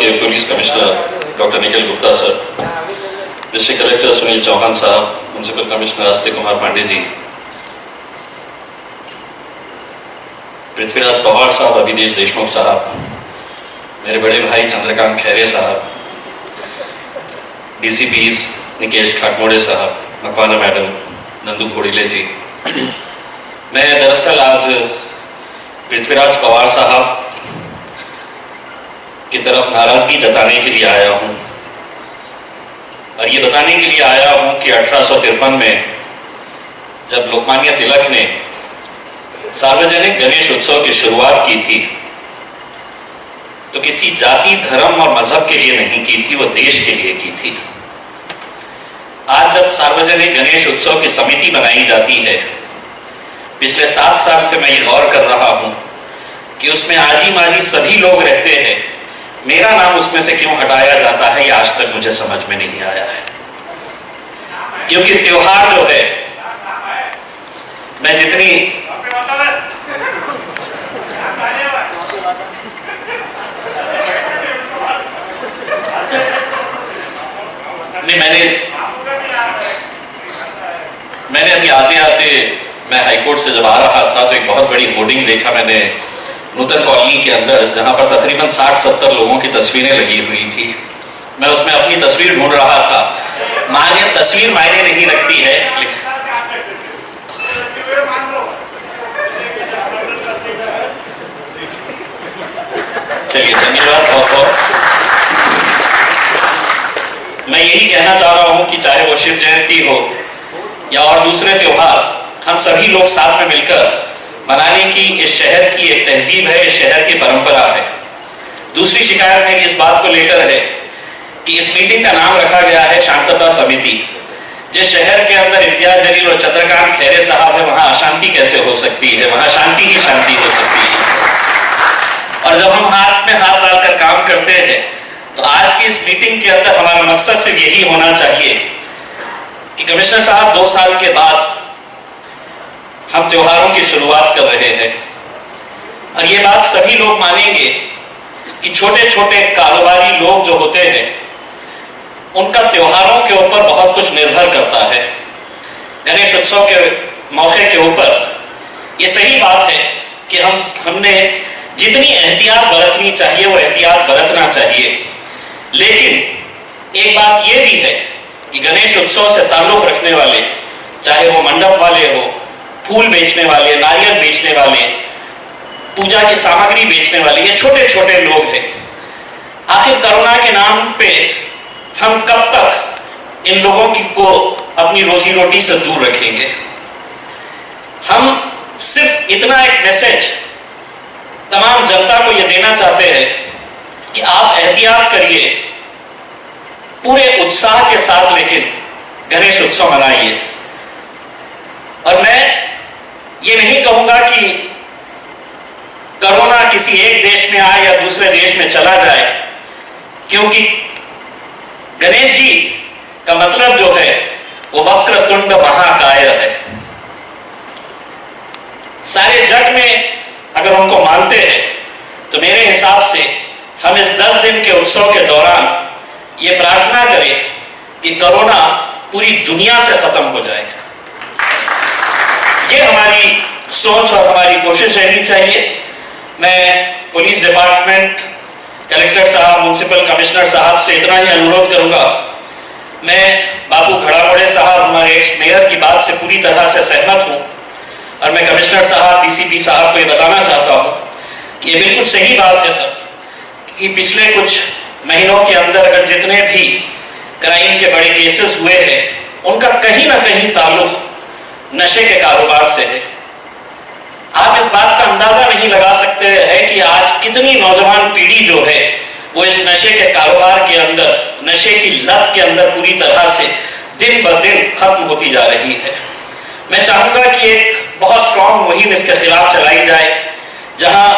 के police commissioner doctor Nikhil Gupta sir, district collector Sunil Chauhan साहब, municipal commissioner Astik Kumar Pandey ji, Prithviraj Pawar साहब, अभिदेश देशमुख साहब, मेरे बड़े भाई चंद्रकांत खैरे साहब, डीसीपीज निकेश खाटमोड़े साहब, मकवाना मैडम, नंदू घोड़ीले जी। मैं दरअसल आज पृथ्वीराज पवार साहब की तरफ नाराजगी जताने के लिए आया हूं और ये बताने के लिए आया हूं कि 1853 में जब लोकमान्य तिलक ने सार्वजनिक गणेश उत्सव की शुरुआत की थी तो किसी जाति, धर्म और मजहब के लिए नहीं की थी, वो देश के लिए की थी। आज जब सार्वजनिक गणेश उत्सव की समिति बनाई जाती है, पिछले 7 साल से मैं ये गौर कर रहा हूं कि उसमें आजी माजी सभी लोग रहते हैं, मेरा नाम उसमें से क्यों हटाया जाता है, ये आज तक मुझे समझ में नहीं आया है। क्योंकि त्योहार जो है, मैं जितनी मैंने अभी आते आते मैं हाईकोर्ट से जब आ रहा था तो एक बहुत बड़ी होर्डिंग देखा मैंने नूतन कॉलोनी के अंदर, जहां पर तकरीबन 60-70 लोगों की तस्वीरें लगी हुई थी। मैं उसमें अपनी तस्वीर ढूंढ रहा था। तस्वीर मायने नहीं रखती है, चलिए धन्यवाद बहुत बहुत। मैं यही कहना चाह रहा हूं कि चाहे वो शिव जयंती हो या और दूसरे त्योहार, हम सभी लोग साथ में मिलकर मनाने की इस शहर की एक तहजीब है, इस शहर की परंपरा है। दूसरी शिकायत मेरी इस बात को लेकर है कि इस मीटिंग का नाम रखा गया है शांतता समिति। जिस शहर के अंदर इम्तियाज जलील और चंद्रकांत खैरे साहब है, वहां अशांति कैसे हो सकती है? वहां शांति ही शांति हो सकती है। और जब हम हाथ में हाथ डालकर काम करते हैं तो आज की इस मीटिंग के अंदर हमारा मकसद सिर्फ यही होना चाहिए कि कमिश्नर साहब 2 साल के बाद हम त्योहारों की शुरुआत कर रहे हैं और ये बात सभी लोग मानेंगे कि छोटे छोटे कारोबारी लोग जो होते हैं उनका त्योहारों के ऊपर बहुत कुछ निर्भर करता है। गणेश उत्सव के मौके के ऊपर ये सही बात है कि हमने जितनी एहतियात बरतनी चाहिए वो एहतियात बरतना चाहिए, लेकिन एक बात ये भी है कि गणेश उत्सव से ताल्लुक रखने वाले, चाहे वो मंडप वाले हो, फूल बेचने वाले, नारियल बेचने वाले, पूजा की सामग्री बेचने वाले, ये छोटे छोटे लोग हैं। आखिर कोरोना के नाम पे हम कब तक इन लोगों को अपनी रोजी रोटी से दूर रखेंगे? हम सिर्फ इतना एक मैसेज तमाम जनता को ये देना चाहते हैं कि आप एहतियात करिए, पूरे उत्साह के साथ लेकिन गणेश उत्सव मनाइए। और मैं ये नहीं कहूंगा कि कोरोना किसी एक देश में आए या दूसरे देश में चला जाए, क्योंकि गणेश जी का मतलब जो है वो वक्रतुंड महाकाय है। सारे जग में अगर उनको मानते हैं तो मेरे हिसाब से हम इस 10 दिन के उत्सव के दौरान ये प्रार्थना करें कि कोरोना पूरी दुनिया से खत्म हो जाए। ये हमारी सोच और हमारी कोशिश रहनी चाहिए। मैं पुलिस डिपार्टमेंट, कलेक्टर साहब, म्यूनसिपल कमिश्नर साहब से इतना ही अनुरोध करूंगा। मैं बाबू घड़ामोड़े साहब, हमारे एक्स मेयर की बात से पूरी तरह से सहमत हूं और मैं कमिश्नर साहब, डीसीपी साहब को ये बताना चाहता हूं कि ये बिल्कुल सही बात है सर कि पिछले कुछ महीनों के अंदर अगर जितने भी क्राइम के बड़े केसेस हुए हैं उनका कहीं ना कहीं ताल्लुक नशे के कारोबार से है। आप इस बात का अंदाजा नहीं लगा सकते हैं कि आज कितनी नौजवान पीढ़ी जो है वो इस नशे के कारोबार के अंदर, नशे की लत के अंदर पूरी तरह से दिन ब दिन खत्म होती जा रही है। मैं चाहूंगा कि एक बहुत स्ट्रॉन्ग मुहिम इसके खिलाफ चलाई जाए, जहां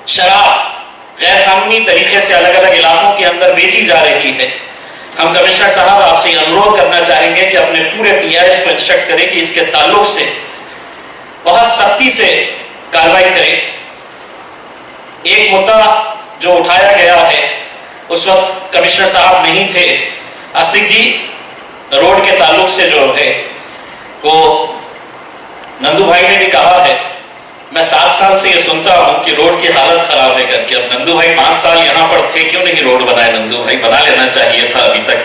शराब गैर कानूनी तरीके से अलग अलग इलाकों के अंदर बेची जा रही है। हम कमिश्नर साहब आपसे अनुरोध करना चाहेंगे कि अपने पूरे पीआईएस को इंस्ट्रक्ट करें कि इसके ताल्लुक से बहुत सख्ती से कार्रवाई करें। एक मुद्दा जो उठाया गया है उस वक्त कमिश्नर साहब नहीं थे। आस्तिक जी, रोड के ताल्लुक से जो है वो नंदू भाई ने भी कहा है, मैं 7 साल से ये सुनता हूं कि रोड की हालत खराब है करके। अब नंदू भाई 5 साल यहाँ पर थे, क्यों नहीं रोड बनाए? नंदू भाई बना लेना चाहिए था, अभी तक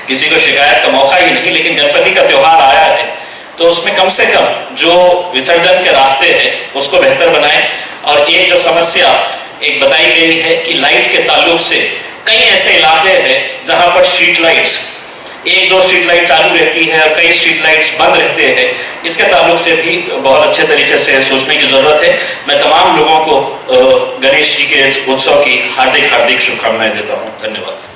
किसी को शिकायत का मौका ही नहीं। लेकिन गणपति का त्योहार आया है तो उसमें कम से कम जो विसर्जन के रास्ते हैं उसको बेहतर बनाएं। और एक जो समस्या एक बताई गई है कि लाइट के ताल्लुक से कई ऐसे इलाके हैं जहां पर स्ट्रीट लाइट्स, 1-2 स्ट्रीट लाइट चालू रहती है और कई स्ट्रीट लाइट्स बंद रहते हैं। इसके ताल्लुक से भी बहुत अच्छे तरीके से सोचने की जरूरत है। मैं तमाम लोगों को गणेश जी के उत्सव की हार्दिक शुभकामनाएं देता हूं। धन्यवाद।